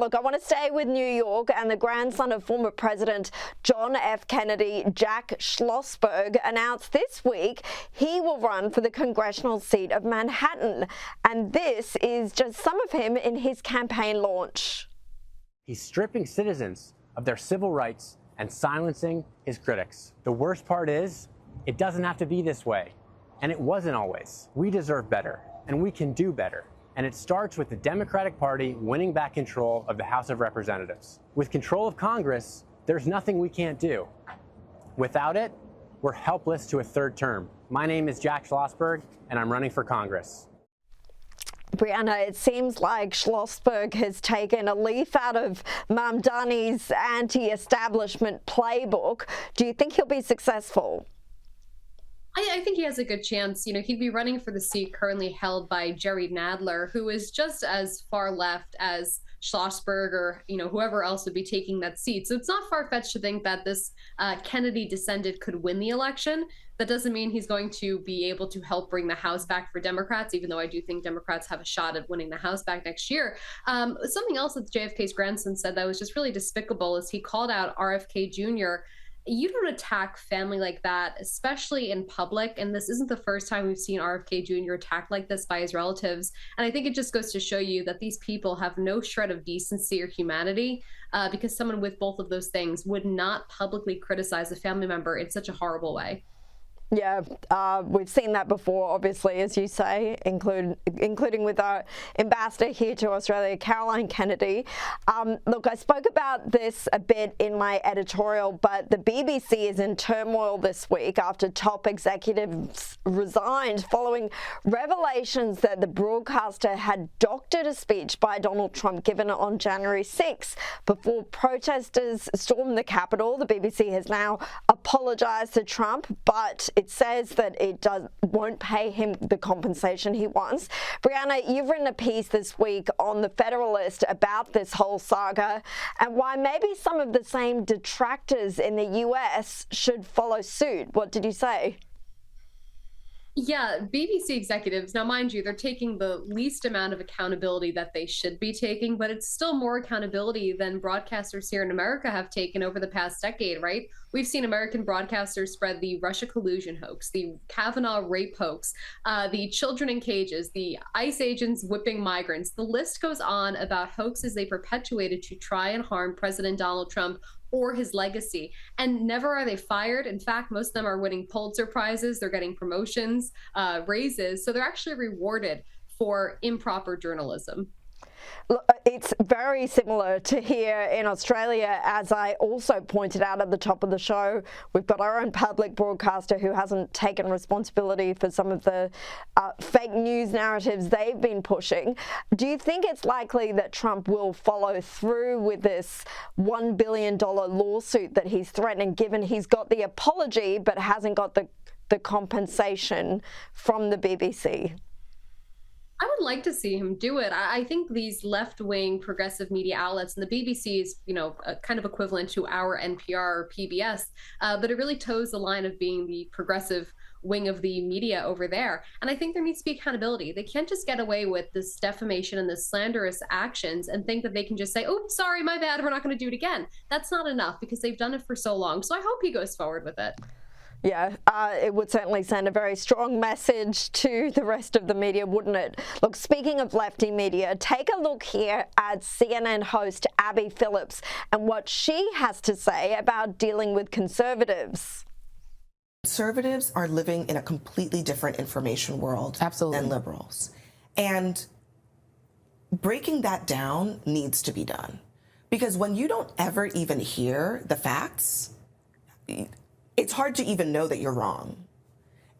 Look, I want to stay with New York, and the grandson of former President John F. Kennedy, Jack Schlossberg, announced this week he will run for the congressional seat of Manhattan. And this is just some of him in his campaign launch. He's stripping citizens of their civil rights and silencing his critics. The worst part is, it doesn't have to be this way. And it wasn't always. We deserve better, and we can do better. And it starts with the Democratic Party winning back control of the House of Representatives. With control of Congress, there's nothing we can't do. Without it, we're helpless to a third term. My name is Jack Schlossberg, and I'm running for Congress. Brianna, it seems like Schlossberg has taken a leaf out of Mamdani's anti-establishment playbook. Do you think he'll be successful? I think he has a good chance. You know, he'd be running for the seat currently held by Jerry Nadler, who is just as far left as Schlossberg or, you know, whoever else would be taking that seat. So it's not far-fetched to think that this Kennedy descendant could win the election. That doesn't mean he's going to be able to help bring the House back for Democrats, even though I do think Democrats have a shot at winning the House back next year. Something else that JFK's grandson said that was just really despicable is he called out RFK Jr. You don't attack family like that, especially in public. And this isn't the first time we've seen RFK Jr. attacked like this by his relatives. And I think it just goes to show you that these people have no shred of decency or humanity, because someone with both of those things would not publicly criticize a family member in such a horrible way. Yeah, we've seen that before, obviously, as you say, including with our ambassador here to Australia, Caroline Kennedy. Look, I spoke about this a bit in my editorial, but the BBC is in turmoil this week after top executives resigned following revelations that the broadcaster had doctored a speech by Donald Trump given on January 6th before protesters stormed the Capitol. The BBC has now apologized to Trump, but it says that it won't pay him the compensation he wants. Brianna, you've written a piece this week on the Federalist about this whole saga and why maybe some of the same detractors in the US should follow suit. What did you say? Yeah, BBC executives, now mind you, they're taking the least amount of accountability that they should be taking, but it's still more accountability than broadcasters here in America have taken over the past decade, right? We've seen American broadcasters spread the Russia collusion hoax, the Kavanaugh rape hoax, the children in cages, the ICE agents whipping migrants. The list goes on about hoaxes they perpetuated to try and harm President Donald Trump or his legacy. And never are they fired. In fact, most of them are winning Pulitzer Prizes. They're getting promotions, raises. So they're actually rewarded for improper journalism. It's very similar to here in Australia, as I also pointed out at the top of the show. We've got our own public broadcaster who hasn't taken responsibility for some of the fake news narratives they've been pushing. Do you think it's likely that Trump will follow through with this $1 billion lawsuit that he's threatening, given he's got the apology but hasn't got the compensation from the BBC? I would like to see him do it. I think these left-wing progressive media outlets, and the BBC is, you know, kind of equivalent to our NPR or PBS, but it really toes the line of being the progressive wing of the media over there. And I think there needs to be accountability. They can't just get away with this defamation and this slanderous actions and think that they can just say, oh, sorry, my bad, we're not going to do it again. That's not enough because they've done it for so long. So I hope he goes forward with it. Yeah, it would certainly send a very strong message to the rest of the media, wouldn't it? Look, speaking of lefty media, take a look here at CNN host Abby Phillips and what she has to say about dealing with conservatives. Conservatives are living in a completely different information world than liberals. And breaking that down needs to be done. Because when you don't ever even hear the facts, it's hard to even know that you're wrong.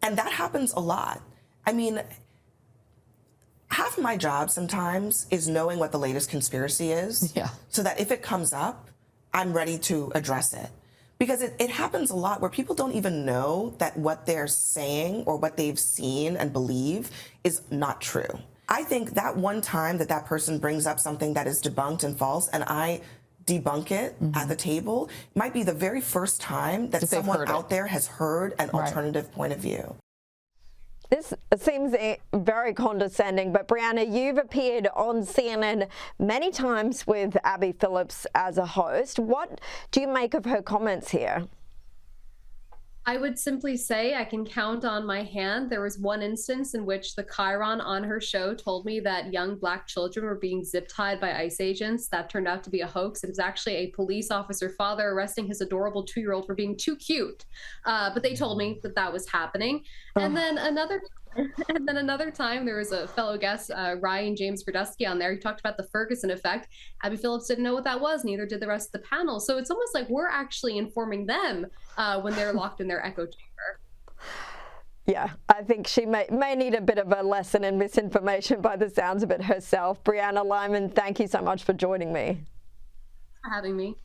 And that happens a lot. I mean, half my job sometimes is knowing what the latest conspiracy is, so that if it comes up, I'm ready to address it. Because it happens a lot where people don't even know that what they're saying or what they've seen and believe is not true. I think that one time that that person brings up something that is debunked and false, and I debunk it at the table, might be the very first time that someone out there has heard an alternative point of view. This seems very condescending, but Brianna, you've appeared on CNN many times with Abby Phillips as a host. What do you make of her comments here? I would simply say I can count on my hand. There was one instance in which the Chiron on her show told me that young Black children were being zip-tied by ICE agents. That turned out to be a hoax. It was actually a police officer father arresting his adorable 2-year-old for being too cute. But they told me that that was happening. And then another time, there was a fellow guest, Ryan James Verdusky, on there. He talked about the Ferguson effect. Abby Phillips didn't know what that was, neither did the rest of the panel. So it's almost like we're actually informing them when they're locked in their echo chamber. Yeah, I think she may need a bit of a lesson in misinformation by the sounds of it herself. Brianna, Lyman, thank you so much for joining me. For having me.